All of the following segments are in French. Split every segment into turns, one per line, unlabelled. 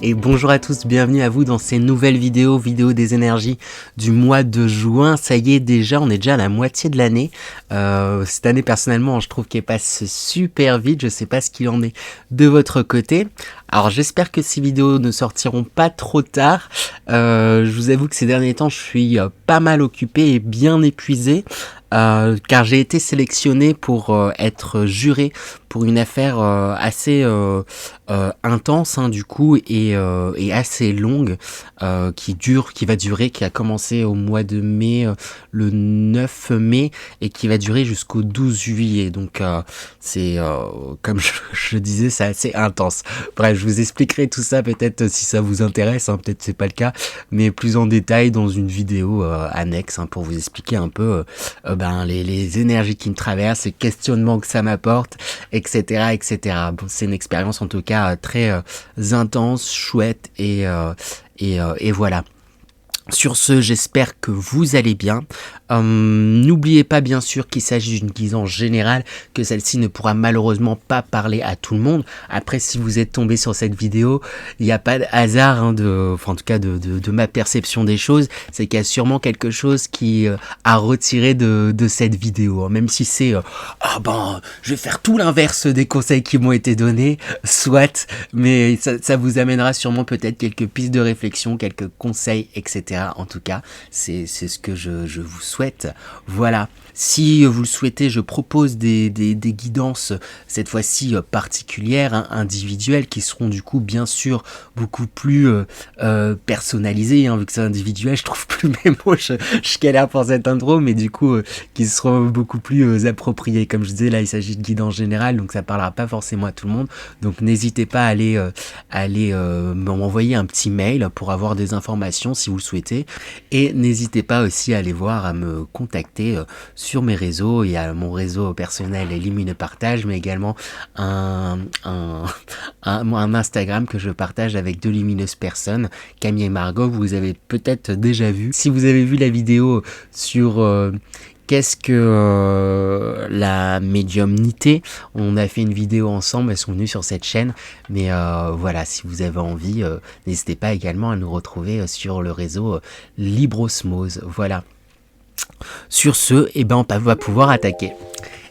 Et bonjour à tous, bienvenue à vous dans ces nouvelles vidéos des énergies du mois de juin. Ça y est déjà, on est déjà à la moitié de l'année. Cette année personnellement, je trouve qu'elle passe super vite. Je sais pas ce qu'il en est de votre côté. Alors j'espère que ces vidéos ne sortiront pas trop tard. Je vous avoue que ces derniers temps, je suis pas mal occupé et bien épuisé. Car j'ai été sélectionné pour être juré pour une affaire assez intense du coup et assez longue qui va durer, qui a commencé au mois de mai, le 9 mai et qui va durer jusqu'au 12 juillet. Donc c'est comme je disais, c'est assez intense. Bref, je vous expliquerai tout ça peut-être si ça vous intéresse, peut-être c'est pas le cas, mais plus en détail dans une vidéo annexe pour vous expliquer un peu les énergies qui me traversent, les questionnements que ça m'apporte, etc., etc. Bon, c'est une expérience en tout cas très intense, chouette et voilà. Sur ce, j'espère que vous allez bien. N'oubliez pas bien sûr qu'il s'agit d'une guidance générale, que celle-ci ne pourra malheureusement pas parler à tout le monde. Après, si vous êtes tombé sur cette vidéo, il n'y a pas de hasard, en tout cas de ma perception des choses, c'est qu'il y a sûrement quelque chose qui a retiré de cette vidéo. Même si c'est je vais faire tout l'inverse des conseils qui m'ont été donnés, soit, mais ça vous amènera sûrement peut-être quelques pistes de réflexion, quelques conseils, etc. En tout cas, c'est ce que je vous souhaite. Voilà. Si vous le souhaitez, je propose des guidances, cette fois-ci particulières, individuelles, qui seront du coup bien sûr beaucoup plus personnalisées, vu que c'est individuel, je trouve plus mes mots, je galère pour cette intro, mais du coup qui seront beaucoup plus appropriées. Comme je disais, là il s'agit de guidance générale, donc ça parlera pas forcément à tout le monde, donc n'hésitez pas à aller m'envoyer un petit mail pour avoir des informations si vous le souhaitez, et n'hésitez pas aussi à aller voir, à me contacter sur mes réseaux. Il y a mon réseau personnel Lumineux Partage, mais également un Instagram que je partage avec deux lumineuses personnes, Camille et Margot. Vous avez peut-être déjà vu. Si vous avez vu la vidéo sur qu'est-ce que la médiumnité, on a fait une vidéo ensemble, elles sont venues sur cette chaîne, mais voilà, si vous avez envie, n'hésitez pas également à nous retrouver sur le réseau Libre Osmose. Voilà. Sur ce, on va pouvoir attaquer.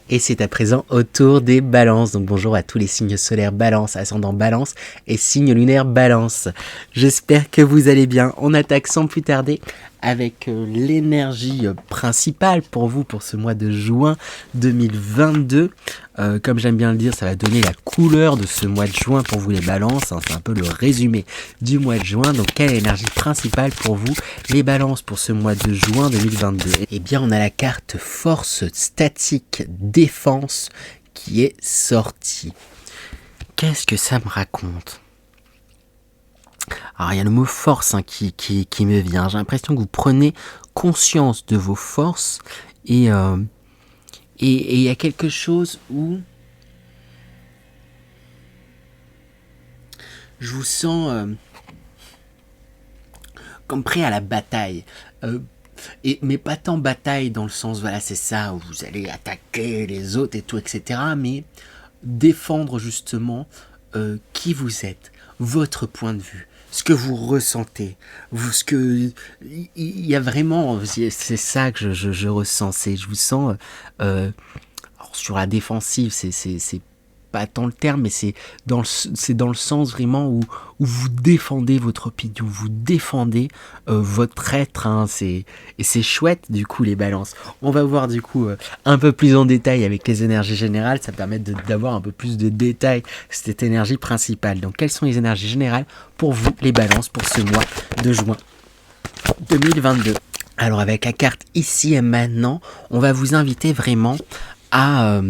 Et c'est à présent au tour des balances. Donc bonjour à tous les signes solaires balance, ascendant balance et signe lunaire balance. J'espère que vous allez bien. On attaque sans plus tarder avec l'énergie principale pour vous pour ce mois de juin 2022. Comme j'aime bien le dire, ça va donner la couleur de ce mois de juin pour vous les balances. C'est un peu le résumé du mois de juin. Donc quelle énergie principale pour vous les balances pour ce mois de juin 2022? Eh bien on a la carte force statique défense qui est sortie. Qu'est-ce que ça me raconte? Alors il y a le mot force qui me vient. J'ai l'impression que vous prenez conscience de vos forces et il y a quelque chose où je vous sens comme prêt à la bataille. Mais pas tant bataille dans le sens, voilà, c'est ça, où vous allez attaquer les autres et tout, etc. Mais défendre justement qui vous êtes, votre point de vue, ce que vous ressentez, il y a vraiment, c'est ça que je ressens, je vous sens sur la défensive, c'est pas tant le terme, mais c'est dans le sens vraiment où vous défendez votre opinion, vous défendez votre être, et c'est chouette du coup les balances. On va voir du coup un peu plus en détail avec les énergies générales, ça permet d'avoir un peu plus de détails cette énergie principale. Donc quelles sont les énergies générales pour vous les balances pour ce mois de juin 2022? Alors avec la carte ici et maintenant, on va vous inviter vraiment à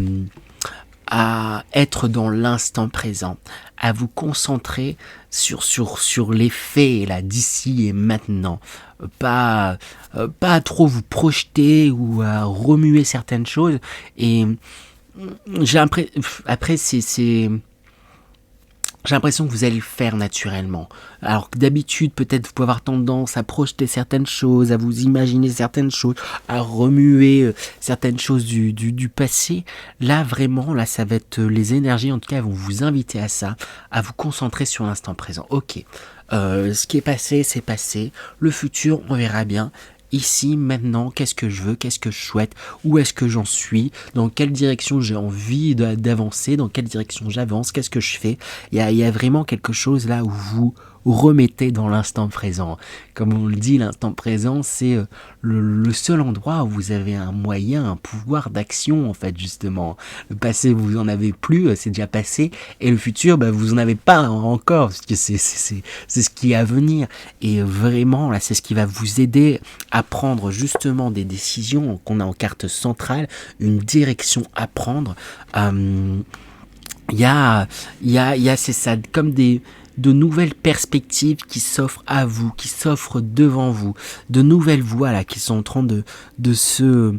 être dans l'instant présent, à vous concentrer sur les faits là d'ici et maintenant, pas à trop vous projeter ou à remuer certaines choses. Et j'ai l'impression, après c'est j'ai l'impression que vous allez le faire naturellement. Alors que d'habitude, peut-être vous pouvez avoir tendance à projeter certaines choses, à vous imaginer certaines choses, à remuer certaines choses du passé. Là, vraiment, là, ça va être les énergies, en tout cas, vont vous inviter à ça, à vous concentrer sur l'instant présent. Ok, ce qui est passé, c'est passé. Le futur, on verra bien. Ici, maintenant, qu'est-ce que je veux, qu'est-ce que je souhaite, où est-ce que j'en suis, dans quelle direction j'ai envie d'avancer, dans quelle direction j'avance, qu'est-ce que je fais. Il y a vraiment quelque chose là où vous remettez dans l'instant présent. Comme on le dit, l'instant présent, c'est le seul endroit où vous avez un moyen, un pouvoir d'action, en fait, justement. Le passé, vous en avez plus, c'est déjà passé, et le futur, bah, vous en avez pas encore, parce que c'est ce qui est à venir. Et vraiment, là, c'est ce qui va vous aider à prendre justement des décisions qu'on a en carte centrale, une direction à prendre. Il y a, c'est ça, comme de nouvelles perspectives qui s'offrent à vous, qui s'offrent devant vous, de nouvelles voies là qui sont en train de se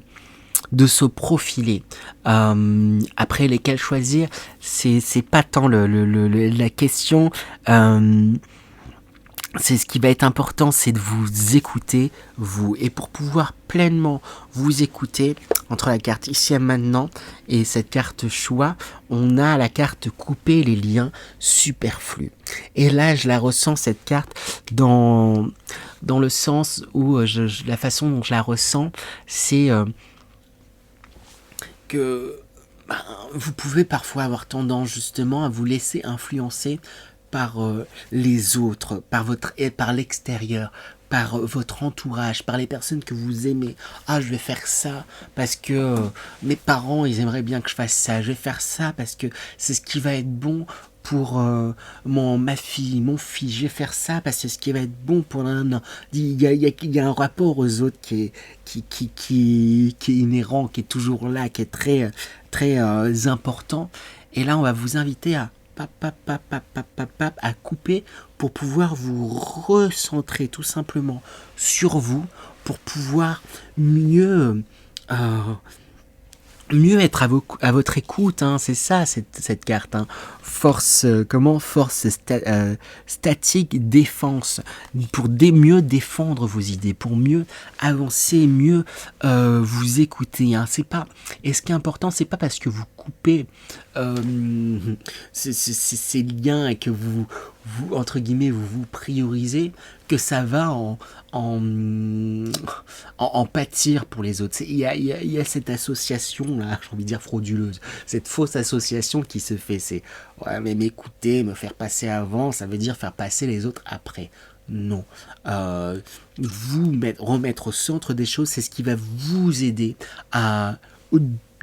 profiler. Après lesquelles choisir, c'est pas tant la question. C'est ce qui va être important, c'est de vous écouter, vous. Et pour pouvoir pleinement vous écouter, entre la carte ici et maintenant et cette carte choix, on a la carte couper les liens superflus. Et là, je la ressens, cette carte, dans le sens où la façon dont je la ressens, c'est que vous pouvez parfois avoir tendance justement à vous laisser influencer par les autres, par l'extérieur, par votre entourage, par les personnes que vous aimez. Ah, je vais faire ça parce que mes parents, ils aimeraient bien que je fasse ça. Je vais faire ça parce que c'est ce qui va être bon pour ma fille, mon fils. Je vais faire ça parce que c'est ce qui va être bon pour... Non. Il y a un rapport aux autres qui est inhérent, qui est toujours là, qui est très, très important. Et là, on va vous inviter à couper pour pouvoir vous recentrer tout simplement sur vous, pour pouvoir mieux être à votre écoute, hein, c'est ça cette carte, hein. Force, force statique, défense, pour mieux défendre vos idées, pour mieux avancer, mieux vous écouter, hein. C'est pas, et ce qui est important, c'est pas parce que vous coupez ces liens et que vous entre guillemets vous priorisez que ça va en pâtir pour les autres. Il y a cette association là, j'ai envie de dire frauduleuse, cette fausse association qui se fait. C'est ouais, mais m'écouter, me faire passer avant, ça veut dire faire passer les autres après. Non. Remettre au centre des choses, c'est ce qui va vous aider à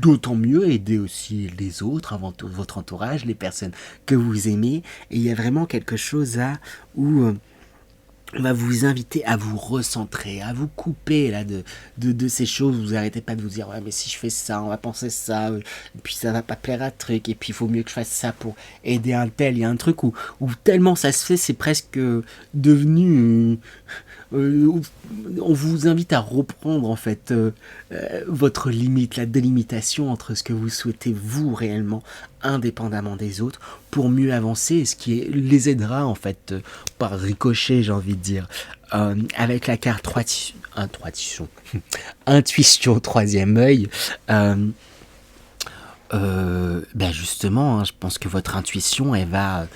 d'autant mieux aider aussi les autres, avant tout votre entourage, les personnes que vous aimez. Et il y a vraiment quelque chose là où on va vous inviter à vous recentrer, à vous couper là de ces choses. Vous arrêtez pas de vous dire ouais, mais si je fais ça, on va penser ça, et puis ça va pas plaire à truc, et puis il faut mieux que je fasse ça pour aider un tel. Il y a un truc où tellement ça se fait, c'est presque devenu on vous invite à reprendre en fait votre limite, la délimitation entre ce que vous souhaitez vous réellement, indépendamment des autres, pour mieux avancer, ce qui les aidera en fait par ricochet, j'ai envie de dire, avec la carte intuition, troisième œil. Justement, hein, je pense que votre intuition, elle va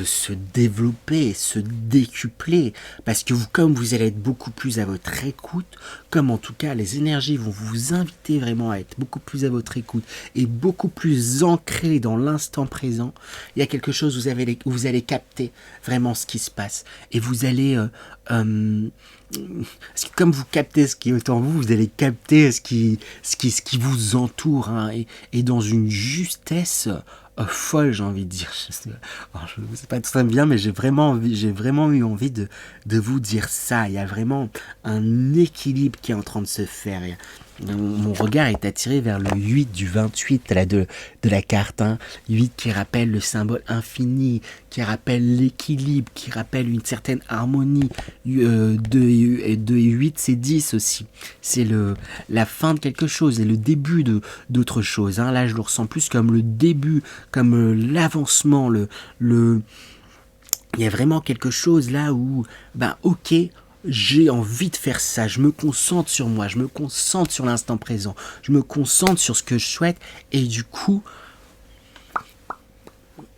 se développer, se décupler, parce que comme vous allez être beaucoup plus à votre écoute, comme en tout cas les énergies vont vous inviter vraiment à être beaucoup plus à votre écoute et beaucoup plus ancré dans l'instant présent, il y a quelque chose où vous allez capter vraiment ce qui se passe, et vous allez parce que comme vous captez ce qui est en vous, vous allez capter ce qui vous entoure, hein, et dans une justesse folle, j'ai envie de dire. Je sais pas très bien, mais j'ai vraiment eu envie de vous dire ça. Il y a vraiment un équilibre qui est en train de se faire. mon regard est attiré vers le 8 du 28 là, de la carte. 8 qui rappelle le symbole infini, qui rappelle l'équilibre, qui rappelle une certaine harmonie. 2 et 8, c'est 10 aussi. C'est la fin de quelque chose et le début d'autre chose. Là, je le ressens plus comme le début, comme l'avancement. Il y a vraiment quelque chose là où, ok, j'ai envie de faire ça, je me concentre sur moi, je me concentre sur l'instant présent, je me concentre sur ce que je souhaite, et du coup,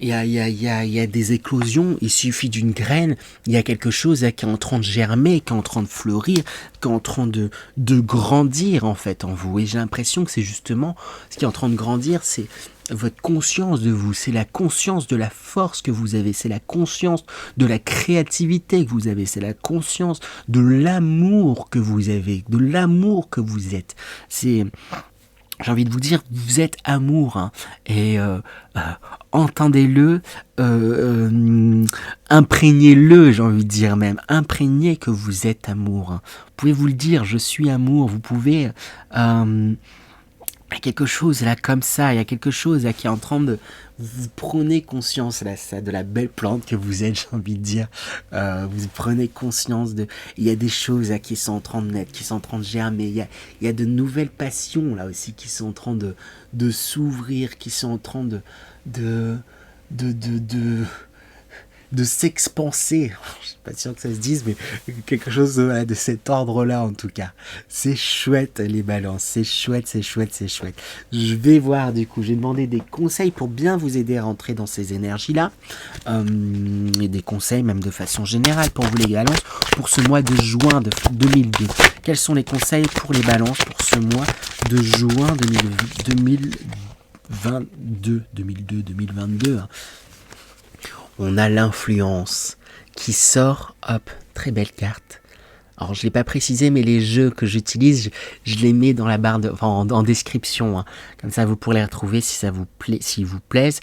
il y a des éclosions, il suffit d'une graine, il y a quelque chose là, qui est en train de germer, qui est en train de fleurir, qui est en train de grandir en fait en vous, et j'ai l'impression que c'est justement ce qui est en train de grandir, c'est votre conscience de vous, c'est la conscience de la force que vous avez, c'est la conscience de la créativité que vous avez, c'est la conscience de l'amour que vous avez, de l'amour que vous êtes. J'ai envie de vous dire, vous êtes amour, et entendez-le, imprégnez-le, j'ai envie de dire même, imprégnez que vous êtes amour. Vous pouvez vous le dire, je suis amour, vous pouvez... il y a quelque chose là comme ça, il y a quelque chose là qui est en train de... Vous prenez conscience là, ça, de la belle plante que vous êtes, j'ai envie de dire. Vous prenez conscience de... Il y a des choses là qui sont en train de naître, qui sont en train de germer. Il y a de nouvelles passions là aussi qui sont en train de s'ouvrir, qui sont en train de s'expanser. Je suis pas sûr que ça se dise, mais quelque chose de cet ordre-là en tout cas. C'est chouette les balances, c'est chouette, c'est chouette, c'est chouette. Je vais voir du coup, j'ai demandé des conseils pour bien vous aider à rentrer dans ces énergies-là, et des conseils même de façon générale pour vous les balances, pour ce mois de juin de 2002. Quels sont les conseils pour les balances pour ce mois de juin 2022. On a l'influence qui sort, hop, très belle carte. Alors je ne l'ai pas précisé, mais les jeux que j'utilise, je les mets dans la barre en description, comme ça vous pourrez les retrouver si ça vous plaît, s'ils vous plaisent.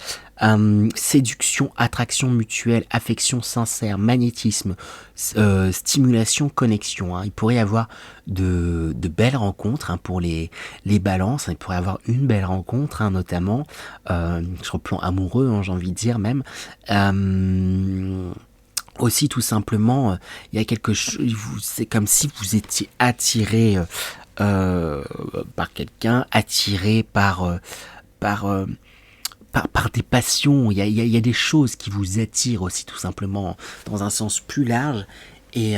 Séduction, attraction mutuelle, affection sincère, magnétisme, stimulation, connexion. Il pourrait y avoir de belles rencontres pour les balances. Il pourrait y avoir une belle rencontre, notamment sur le plan amoureux, j'ai envie de dire même. Aussi, tout simplement, il y a quelque chose, c'est comme si vous étiez attiré par quelqu'un, attiré par des passions. Il y a des choses qui vous attirent aussi, tout simplement, dans un sens plus large. Et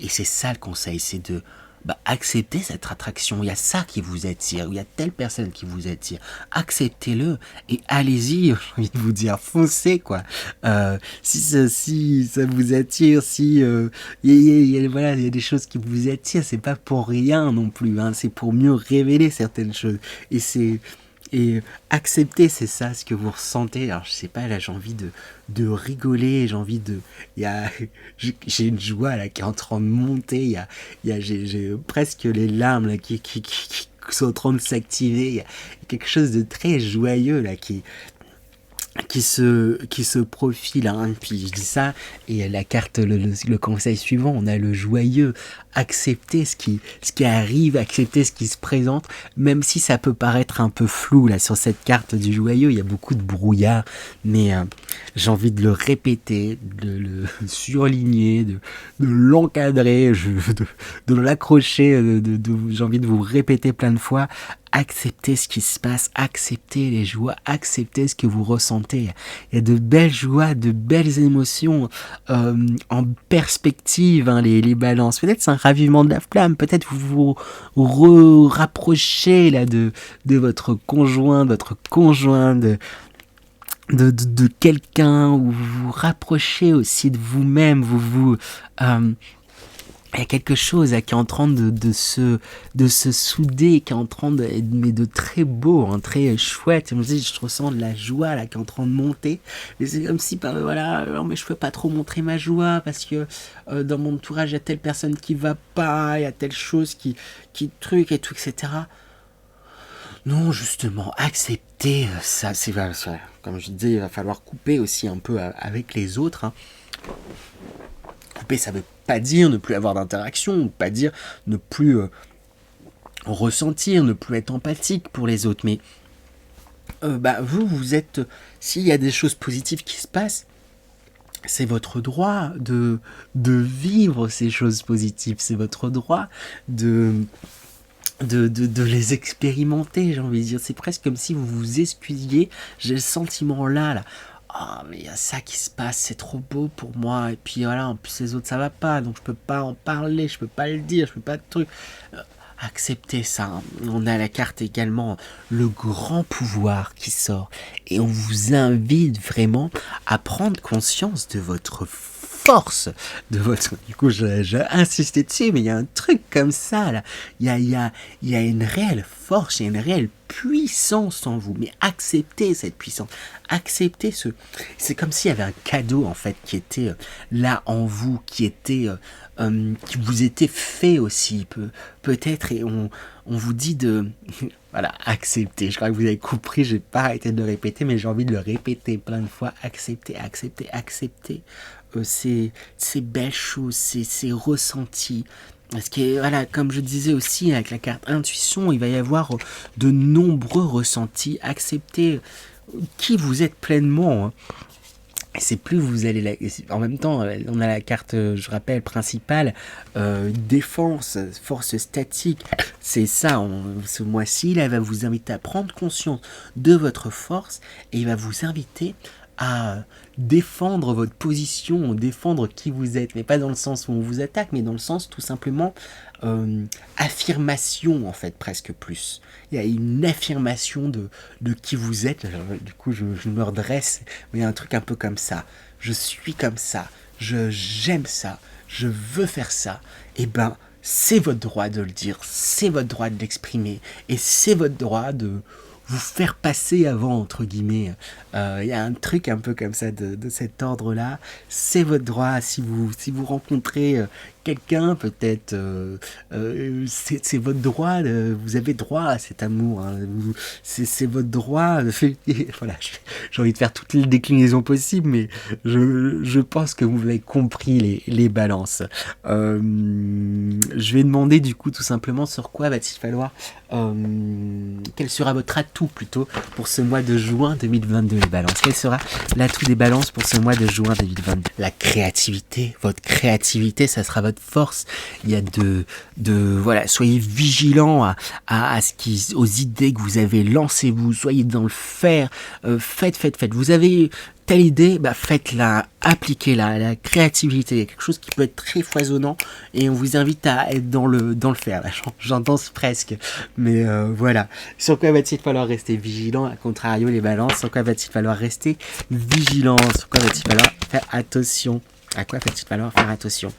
c'est ça le conseil, c'est de accepter cette attraction. Il y a ça qui vous attire, il y a telle personne qui vous attire. Acceptez-le et allez-y, j'ai envie de vous dire, foncez quoi. Si ça vous attire, voilà, il y a des choses qui vous attirent, c'est pas pour rien non plus, c'est pour mieux révéler certaines choses. Et accepter, c'est ça ce que vous ressentez. Alors je sais pas, là j'ai envie de rigoler, j'ai envie de... j'ai une joie là qui est en train de monter, j'ai presque les larmes là, qui sont en train de s'activer. Il y a quelque chose de très joyeux là qui se profile, puis je dis ça, et la carte, le conseil suivant, on a le joyeux, accepter ce qui arrive, accepter ce qui se présente, même si ça peut paraître un peu flou, là, sur cette carte du joyeux, il y a beaucoup de brouillard, mais j'ai envie de le répéter, de le surligner, de l'encadrer, de l'accrocher, j'ai envie de vous répéter plein de fois. Acceptez ce qui se passe, acceptez les joies, acceptez ce que vous ressentez. Il y a de belles joies, de belles émotions en perspective, les balances. Peut-être c'est un ravivement de la flamme, peut-être vous vous rapprochez là de votre conjoint, de quelqu'un, ou vous vous rapprochez aussi de vous-même, il y a quelque chose qui est en train de se souder, qui est en train mais de très beau, très chouette. Je ressens de la joie là qui est en train de monter. Et c'est comme si, mais je peux pas trop montrer ma joie parce que dans mon entourage il y a telle personne qui va pas, il y a telle chose qui truc et tout, etc. Non, justement, accepter ça, c'est comme je disais, il va falloir couper aussi un peu avec les autres. Couper, ça veut pas dire ne plus avoir d'interaction, pas dire ne plus ressentir, ne plus être empathique pour les autres. Mais vous êtes... S'il y a des choses positives qui se passent, c'est votre droit de vivre ces choses positives. C'est votre droit de les expérimenter, j'ai envie de dire. C'est presque comme si vous vous excusiez. J'ai le sentiment là. Ah, mais il y a ça qui se passe, c'est trop beau pour moi. Et puis voilà, en plus les autres ça va pas, donc je peux pas en parler, je peux pas le dire, je peux pas de truc. Acceptez ça. Hein. On a la carte également, le grand pouvoir qui sort. Et on vous invite vraiment à prendre conscience de votre force, de votre... Du coup, j'ai insisté dessus, mais il y a un truc comme ça, là. Il y a une réelle force, il y a une réelle puissance en vous. Mais acceptez cette puissance. Acceptez ce... C'est comme s'il y avait un cadeau, en fait, qui était là en vous, qui vous était fait aussi, peut-être, et on vous dit de... Voilà, accepter. Je crois que vous avez compris, j'ai pas arrêté de le répéter, mais j'ai envie de le répéter plein de fois. Accepter, accepter, accepter ces belles choses, ces ressentis. Parce que, voilà, comme je disais aussi, avec la carte intuition, il va y avoir de nombreux ressentis. Accepter qui vous êtes pleinement. Hein. C'est plus vous allez en même temps on a la carte je rappelle principale défense, force statique, c'est ça, ce mois-ci là, il va vous inviter à prendre conscience de votre force et il va vous inviter à défendre votre position, défendre qui vous êtes, mais pas dans le sens où on vous attaque, mais dans le sens tout simplement affirmation en fait, presque plus. Il y a une affirmation de qui vous êtes. Du coup je me redresse, mais il y a un truc un peu comme ça. Je suis comme ça, j'aime ça, je veux faire ça. Et ben c'est votre droit de le dire, c'est votre droit de l'exprimer, et c'est votre droit de vous faire passer avant, entre guillemets. Il y a un truc un peu comme ça de cet ordre-là. C'est votre droit. Si vous rencontrez quelqu'un, peut-être, c'est votre droit. Vous avez droit à cet amour. Hein. C'est votre droit. Voilà, j'ai envie de faire toutes les déclinaisons possibles, mais je pense que vous avez compris les balances. Je vais demander du coup tout simplement sur quoi va-t-il falloir... quel sera votre atout plutôt pour ce mois de juin 2022 les balances? Quel sera l'atout des balances pour ce mois de juin 2022? La créativité, votre créativité, ça sera votre force. Il y a voilà, soyez vigilants aux idées que vous avez, lancez-vous, soyez dans le faire, faites. Vous avez telle idée, faites-la, appliquez-la, la créativité, il y a quelque chose qui peut être très foisonnant et on vous invite à être dans le faire. Là, j'en danse presque, mais voilà. Sur quoi va-t-il falloir rester vigilant? À contrario, les balances, sur quoi va-t-il falloir rester vigilant? Sur quoi va-t-il falloir faire attention? À quoi va-t-il falloir faire attention?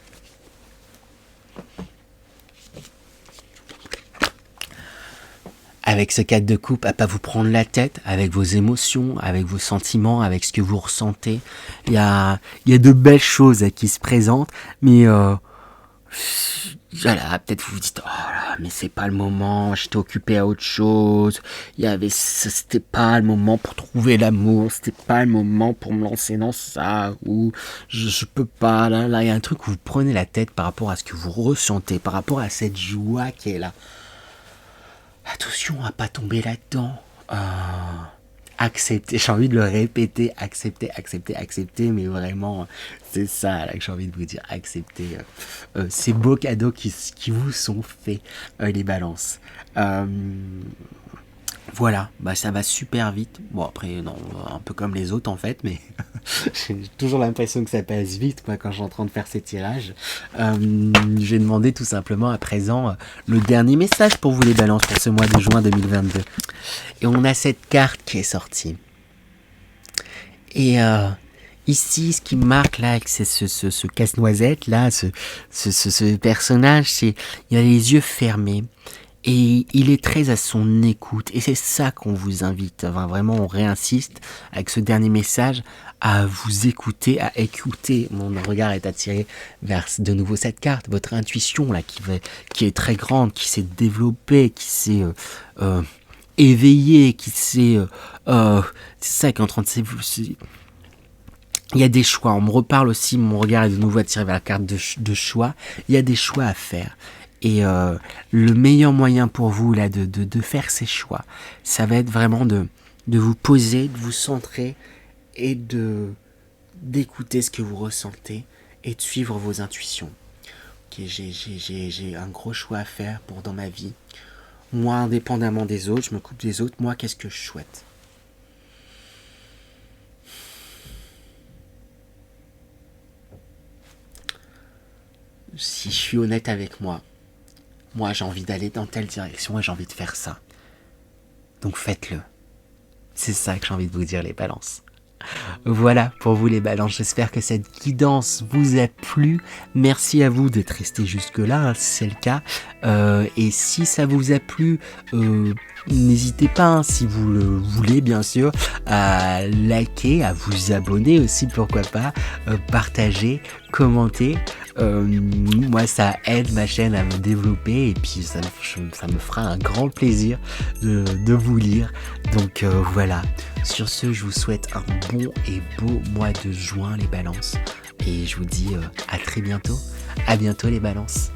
Avec ce 4 de coupe, à pas vous prendre la tête avec vos émotions, avec vos sentiments, avec ce que vous ressentez. Il y a de belles choses qui se présentent, mais voilà, peut-être vous vous dites, oh là, mais c'est pas le moment, j'étais occupé à autre chose, c'était pas le moment pour trouver l'amour, c'était pas le moment pour me lancer dans ça, ou je peux pas, là, il y a un truc où vous prenez la tête par rapport à ce que vous ressentez, par rapport à cette joie qui est là. Attention à pas tomber là-dedans. Accepter, j'ai envie de le répéter, accepter, mais vraiment, c'est ça là que j'ai envie de vous dire, accepter ces beaux cadeaux qui vous sont faits, les balances. Voilà, ça va super vite. Bon après, non, un peu comme les autres en fait, mais j'ai toujours l'impression que ça passe vite quand je suis en train de faire ces tirages. Je vais demander tout simplement à présent le dernier message pour vous les balances pour ce mois de juin 2022. Et on a cette carte qui est sortie. Et ici, ce qui me marque là, c'est ce casse-noisette là, ce personnage, il a les yeux fermés. Et il est très à son écoute. Et c'est ça qu'on vous invite. Enfin, vraiment, on réinsiste avec ce dernier message à vous écouter, à écouter. Mon regard est attiré vers de nouveau cette carte. Votre intuition là, qui est très grande, qui s'est développée, qui s'est éveillée, qui s'est... c'est ça qui est en train de s'évoluer. Il y a des choix. On me reparle aussi, mon regard est de nouveau attiré vers la carte de choix. Il y a des choix à faire. Et le meilleur moyen pour vous là de faire ces choix, ça va être vraiment de vous poser, de vous centrer et d'écouter ce que vous ressentez et de suivre vos intuitions. Ok, j'ai un gros choix à faire pour dans ma vie. Moi, indépendamment des autres, je me coupe des autres. Moi, qu'est-ce que je souhaite? Si je suis honnête avec moi, j'ai envie d'aller dans telle direction et j'ai envie de faire ça. Donc faites-le. C'est ça que j'ai envie de vous dire, les balances. Voilà pour vous les balances, j'espère que cette guidance vous a plu. Merci à vous d'être resté jusque là, hein, si c'est le cas. Et si ça vous a plu, n'hésitez pas, hein, si vous le voulez bien sûr, à liker, à vous abonner aussi, pourquoi pas, partager, commenter. Moi ça aide ma chaîne à me développer et puis ça me fera un grand plaisir de vous lire. Donc voilà. Sur ce, je vous souhaite un bon et beau mois de juin les balances. Et je vous dis à très bientôt. À bientôt les balances.